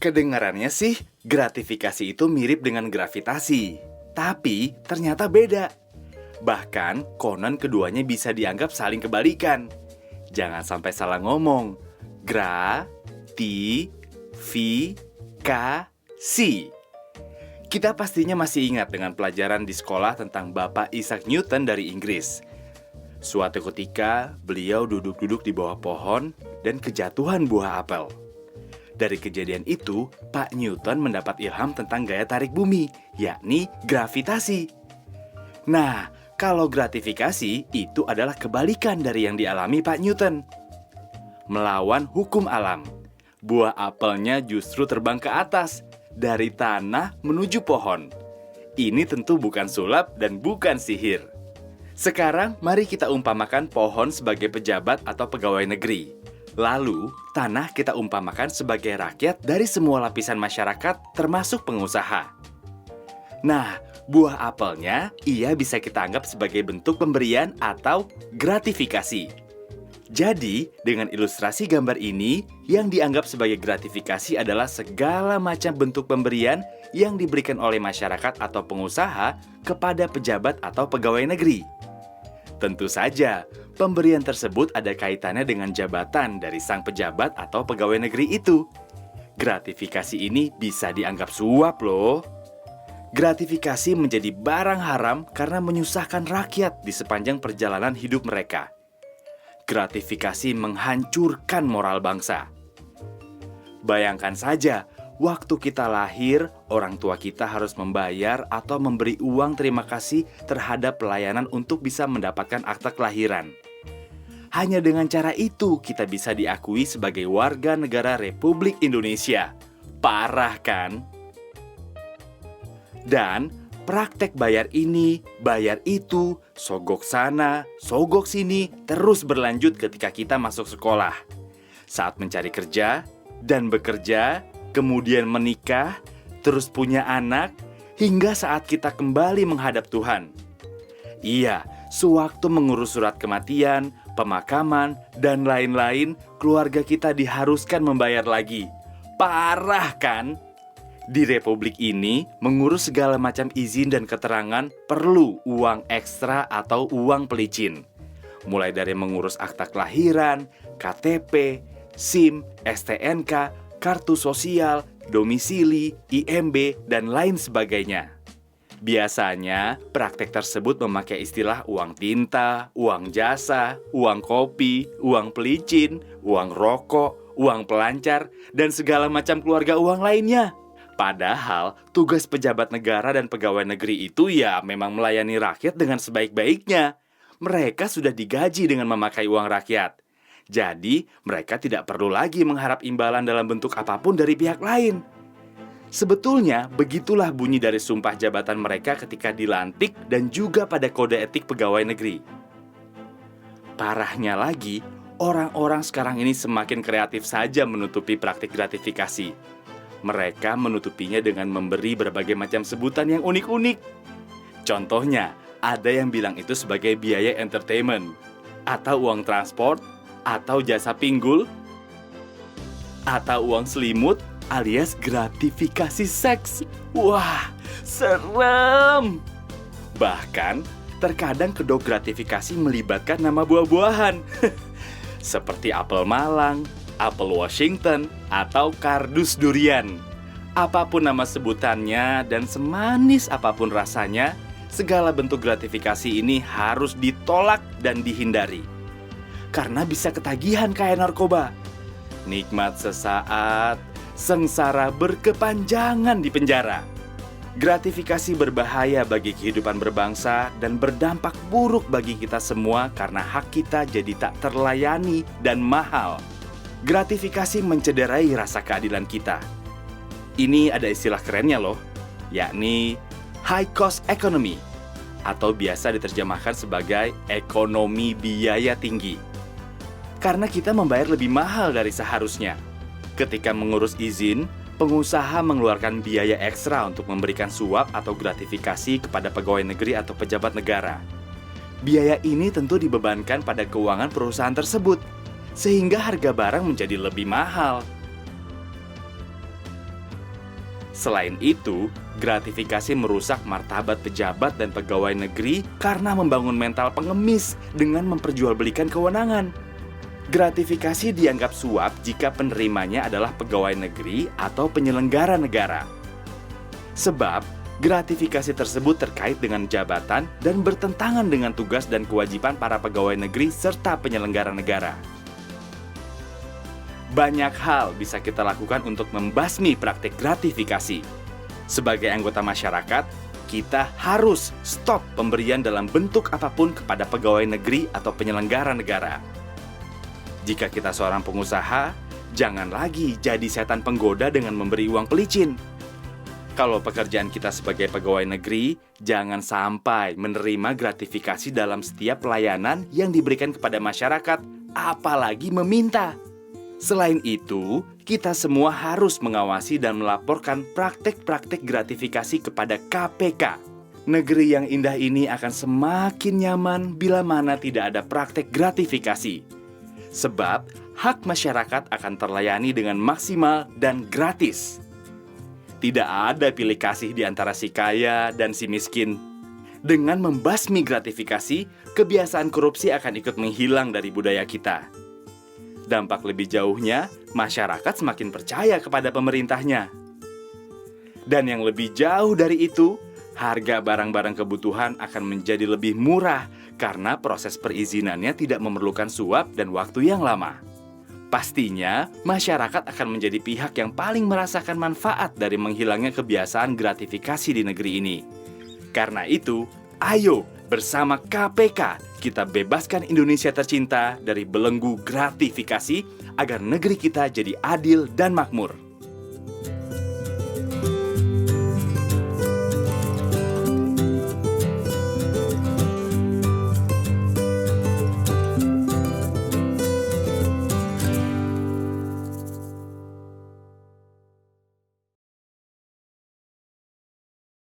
Kedengarannya sih, gratifikasi itu mirip dengan gravitasi. Tapi ternyata beda. Bahkan, konon keduanya bisa dianggap saling kebalikan. Jangan sampai salah ngomong. Gratifikasi. Kita pastinya masih ingat dengan pelajaran di sekolah tentang Bapak Isaac Newton dari Inggris. Suatu ketika, beliau duduk-duduk di bawah pohon dan kejatuhan buah apel. Dari kejadian itu, Pak Newton mendapat ilham tentang gaya tarik bumi, yakni gravitasi. Nah, kalau gratifikasi itu adalah kebalikan dari yang dialami Pak Newton. Melawan hukum alam. Buah apelnya justru terbang ke atas, dari tanah menuju pohon. Ini tentu bukan sulap dan bukan sihir. Sekarang, mari kita umpamakan pohon sebagai pejabat atau pegawai negeri. Lalu, tanah kita umpamakan sebagai rakyat dari semua lapisan masyarakat, termasuk pengusaha. Nah, buah apelnya ia bisa kita anggap sebagai bentuk pemberian atau gratifikasi. Jadi, dengan ilustrasi gambar ini, yang dianggap sebagai gratifikasi adalah segala macam bentuk pemberian yang diberikan oleh masyarakat atau pengusaha kepada pejabat atau pegawai negeri. Tentu saja, pemberian tersebut ada kaitannya dengan jabatan dari sang pejabat atau pegawai negeri itu. Gratifikasi ini bisa dianggap suap loh. Gratifikasi menjadi barang haram karena menyusahkan rakyat di sepanjang perjalanan hidup mereka. Gratifikasi menghancurkan moral bangsa. Bayangkan saja, waktu kita lahir, orang tua kita harus membayar atau memberi uang terima kasih terhadap pelayanan untuk bisa mendapatkan akta kelahiran. Hanya dengan cara itu kita bisa diakui sebagai warga negara Republik Indonesia. Parah kan? Dan praktek bayar ini, bayar itu, sogok sana, sogok sini terus berlanjut ketika kita masuk sekolah. Saat mencari kerja dan bekerja, kemudian menikah, terus punya anak, hingga saat kita kembali menghadap Tuhan. Iya, sewaktu mengurus surat kematian, pemakaman, dan lain-lain, keluarga kita diharuskan membayar lagi. Parah kan? Di Republik ini, mengurus segala macam izin dan keterangan perlu uang ekstra atau uang pelicin. Mulai dari mengurus akta kelahiran, KTP, SIM, STNK, kartu sosial, domisili, IMB, dan lain sebagainya. Biasanya, praktek tersebut memakai istilah uang tinta, uang jasa, uang kopi, uang pelicin, uang rokok, uang pelancar, dan segala macam keluarga uang lainnya. Padahal, tugas pejabat negara dan pegawai negeri itu ya memang melayani rakyat dengan sebaik-baiknya. Mereka sudah digaji dengan memakai uang rakyat. Jadi, mereka tidak perlu lagi mengharap imbalan dalam bentuk apapun dari pihak lain. Sebetulnya, begitulah bunyi dari sumpah jabatan mereka ketika dilantik dan juga pada kode etik pegawai negeri. Parahnya lagi, orang-orang sekarang ini semakin kreatif saja menutupi praktik gratifikasi. Mereka menutupinya dengan memberi berbagai macam sebutan yang unik-unik. Contohnya, ada yang bilang itu sebagai biaya entertainment, atau uang transport, atau jasa pinggul, atau uang selimut, alias gratifikasi seks. Wah, serem! Bahkan, terkadang kedok gratifikasi melibatkan nama buah-buahan. Seperti apel Malang, apel Washington, atau kardus durian. Apapun nama sebutannya dan semanis apapun rasanya, segala bentuk gratifikasi ini harus ditolak dan dihindari. Karena bisa ketagihan kayak narkoba. Nikmat sesaat, sengsara berkepanjangan di penjara. Gratifikasi berbahaya bagi kehidupan berbangsa dan berdampak buruk bagi kita semua karena hak kita jadi tak terlayani dan mahal. Gratifikasi mencederai rasa keadilan kita. Ini ada istilah kerennya loh, yakni high cost economy, atau biasa diterjemahkan sebagai ekonomi biaya tinggi. Karena kita membayar lebih mahal dari seharusnya. Ketika mengurus izin, pengusaha mengeluarkan biaya ekstra untuk memberikan suap atau gratifikasi kepada pegawai negeri atau pejabat negara. Biaya ini tentu dibebankan pada keuangan perusahaan tersebut, sehingga harga barang menjadi lebih mahal. Selain itu, gratifikasi merusak martabat pejabat dan pegawai negeri karena membangun mental pengemis dengan memperjualbelikan kewenangan. Gratifikasi dianggap suap jika penerimanya adalah pegawai negeri atau penyelenggara negara. Sebab, gratifikasi tersebut terkait dengan jabatan dan bertentangan dengan tugas dan kewajiban para pegawai negeri serta penyelenggara negara. Banyak hal bisa kita lakukan untuk membasmi praktik gratifikasi. Sebagai anggota masyarakat, kita harus stop pemberian dalam bentuk apapun kepada pegawai negeri atau penyelenggara negara. Jika kita seorang pengusaha, jangan lagi jadi setan penggoda dengan memberi uang pelicin. Kalau pekerjaan kita sebagai pegawai negeri, jangan sampai menerima gratifikasi dalam setiap pelayanan yang diberikan kepada masyarakat, apalagi meminta. Selain itu, kita semua harus mengawasi dan melaporkan praktek-praktek gratifikasi kepada KPK. Negeri yang indah ini akan semakin nyaman bila mana tidak ada praktek gratifikasi. Sebab, hak masyarakat akan terlayani dengan maksimal dan gratis. Tidak ada pilih kasih di antara si kaya dan si miskin. Dengan membasmi gratifikasi, kebiasaan korupsi akan ikut menghilang dari budaya kita. Dampak lebih jauhnya, masyarakat semakin percaya kepada pemerintahnya. Dan yang lebih jauh dari itu, harga barang-barang kebutuhan akan menjadi lebih murah karena proses perizinannya tidak memerlukan suap dan waktu yang lama. Pastinya, masyarakat akan menjadi pihak yang paling merasakan manfaat dari menghilangnya kebiasaan gratifikasi di negeri ini. Karena itu, ayo bersama KPK kita bebaskan Indonesia tercinta dari belenggu gratifikasi agar negeri kita jadi adil dan makmur.